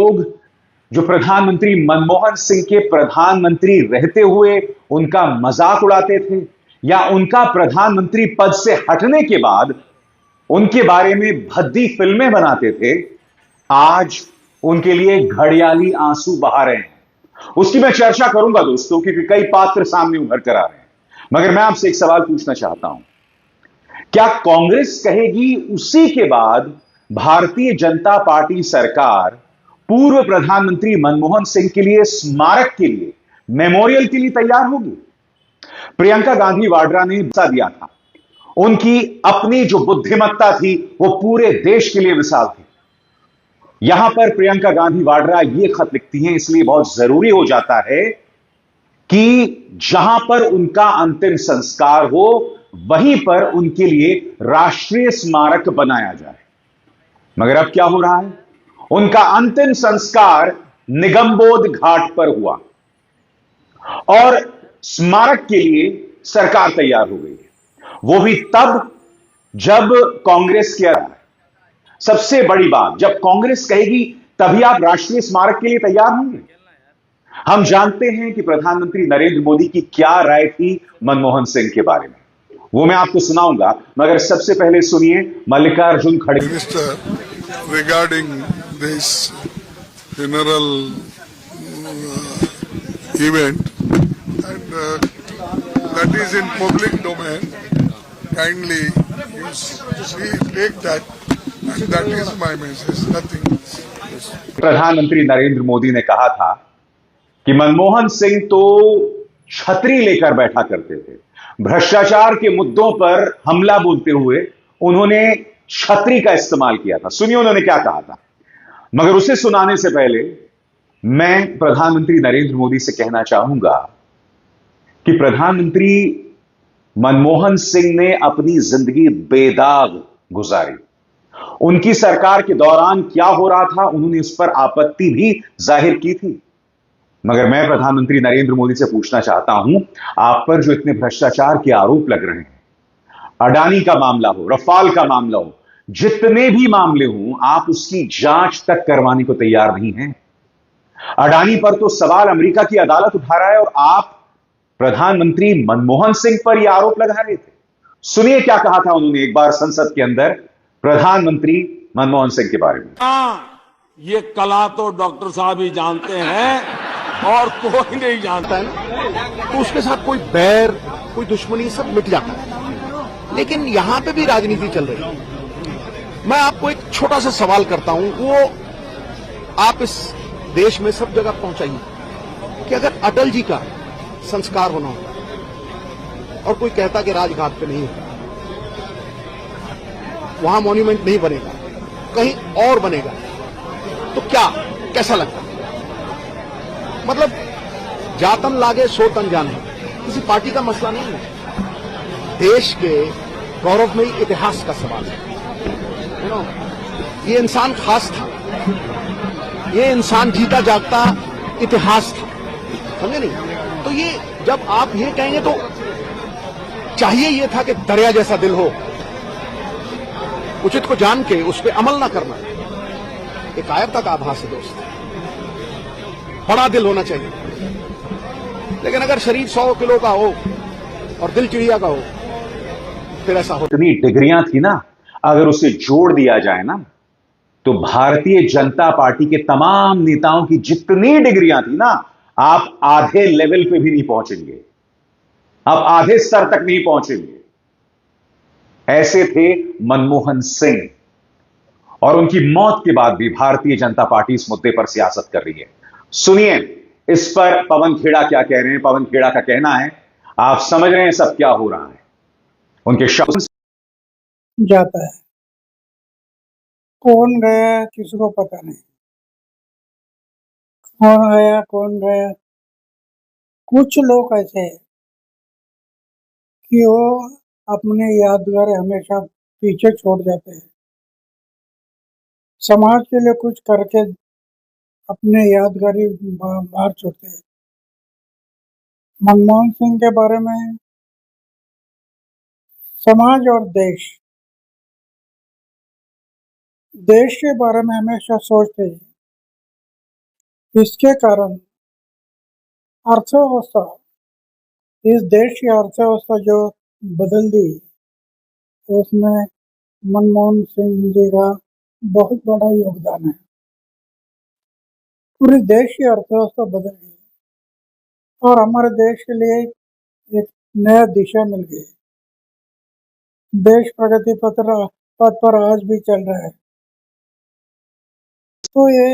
लोग जो प्रधानमंत्री मनमोहन सिंह के प्रधानमंत्री रहते हुए उनका मजाक उड़ाते थे या उनका प्रधानमंत्री पद से हटने के बाद उनके बारे में भद्दी फिल्में बनाते थे, आज उनके लिए घड़ियाली आंसू बहा रहे हैं। उसकी मैं चर्चा करूंगा दोस्तों, क्योंकि कई पात्र सामने उभर कर आ रहे हैं। मगर मैं आपसे एक सवाल पूछना चाहता हूं, क्या कांग्रेस कहेगी उसी के बाद भारतीय जनता पार्टी सरकार पूर्व प्रधानमंत्री मनमोहन सिंह के लिए स्मारक के लिए, मेमोरियल के लिए तैयार होगी? प्रियंका गांधी वाड्रा ने बता दिया था, उनकी अपनी जो बुद्धिमत्ता थी वो पूरे देश के लिए मिसाल थी। यहां पर प्रियंका गांधी वाड्रा ये खत लिखती हैं, इसलिए बहुत जरूरी हो जाता है कि जहां पर उनका अंतिम संस्कार हो वहीं पर उनके लिए राष्ट्रीय स्मारक बनाया जाए। मगर अब क्या हो रहा है? उनका अंतिम संस्कार निगमबोध घाट पर हुआ और स्मारक के लिए सरकार तैयार हो गई है। वो भी तब जब कांग्रेस के सबसे बड़ी बात, जब कांग्रेस कहेगी तभी आप राष्ट्रीय स्मारक के लिए तैयार होंगे। हम जानते हैं कि प्रधानमंत्री नरेंद्र मोदी की क्या राय थी मनमोहन सिंह के बारे में, वो मैं आपको सुनाऊंगा। मगर सबसे पहले सुनिए मल्लिकार्जुन खड़गे। Minister, regarding this funeral event, and that is in public domain, kindly you see, take that, and that is my message, nothing else. प्रधानमंत्री नरेंद्र मोदी ने कहा था कि मनमोहन सिंह तो छतरी लेकर बैठा करते थे, भ्रष्टाचार के मुद्दों पर हमला बोलते हुए उन्होंने छतरी का इस्तेमाल किया था। सुनिए उन्होंने क्या कहा था। मगर उसे सुनाने से पहले मैं प्रधानमंत्री नरेंद्र मोदी से कहना चाहूंगा कि प्रधानमंत्री मनमोहन सिंह ने अपनी जिंदगी बेदाग गुजारी। उनकी सरकार के दौरान क्या हो रहा था उन्होंने उस पर आपत्ति भी जाहिर की थी। मगर मैं प्रधानमंत्री नरेंद्र मोदी से पूछना चाहता हूं, आप पर जो इतने भ्रष्टाचार के आरोप लग रहे हैं, अडानी का मामला हो, रफाल का मामला हो, जितने भी मामले हों, आप उसकी जांच तक करवाने को तैयार नहीं हैं। अडानी पर तो सवाल अमेरिका की अदालत उठा रहा है और आप प्रधानमंत्री मनमोहन सिंह पर यह आरोप लगा रहे थे। सुनिए क्या कहा था उन्होंने एक बार संसद के अंदर प्रधानमंत्री मनमोहन सिंह के बारे में। ये कला तो डॉक्टर साहब ही जानते हैं और कोई नहीं जानता है, तो उसके साथ कोई बैर, कोई दुश्मनी सब मिट जाता है। लेकिन यहां पे भी राजनीति चल रही है। मैं आपको एक छोटा सा सवाल करता हूं, वो आप इस देश में सब जगह पहुंचाइए कि अगर अटल जी का संस्कार होना होगा और कोई कहता कि राजघाट पे नहीं होगा, वहां मॉन्यूमेंट नहीं बनेगा, कहीं और बनेगा, तो क्या कैसा लगता? मतलब जातन लागे सो तन जाने, किसी पार्टी का मसला नहीं है, देश के गौरवमयी इतिहास का सवाल है। ये इंसान खास था, ये इंसान जीता जागता इतिहास था, समझे नहीं? तो ये जब आप ये कहेंगे तो चाहिए ये था कि दरिया जैसा दिल हो, उचित को जान के उस पर अमल ना करना, एक कायरता का आभास है दोस्त। बड़ा दिल होना चाहिए, लेकिन अगर शरीर 100 किलो का हो और दिल चिड़िया का हो फिर ऐसा हो। इतनी डिग्रियां थी ना, अगर उसे जोड़ दिया जाए ना तो भारतीय जनता पार्टी के तमाम नेताओं की जितनी डिग्रियां थी ना, आप आधे लेवल पे भी नहीं पहुंचेंगे, आप आधे स्तर तक नहीं पहुंचेंगे। ऐसे थे मनमोहन सिंह, और उनकी मौत के बाद भी भारतीय जनता पार्टी इस मुद्दे पर सियासत कर रही है। सुनिए इस पर पवन खेड़ा क्या कह रहे हैं। पवन खेड़ा का कहना है, आप समझ रहे हैं सब क्या हो रहा है, उनके शब्द जाता है, कौन गया किसी को पता नहीं, कौन आया कौन गया। कुछ लोग ऐसे हैं कि वो अपने यादगार हमेशा पीछे छोड़ जाते हैं, समाज के लिए कुछ करके अपने यादगारी बाहर छोड़ते हैं। मनमोहन सिंह के बारे में समाज और देश के बारे में हमेशा सोचते हैं इसके कारण अर्थव्यवस्था, इस देश की अर्थव्यवस्था जो बदल दी, उसमें मनमोहन सिंह जी का बहुत बड़ा योगदान है। पूरे देश की अर्थव्यवस्था बदल गई और हमारे देश के लिए एक नया दिशा मिल गई। देश प्रगति पथ पर आज भी चल रहा है। तो ये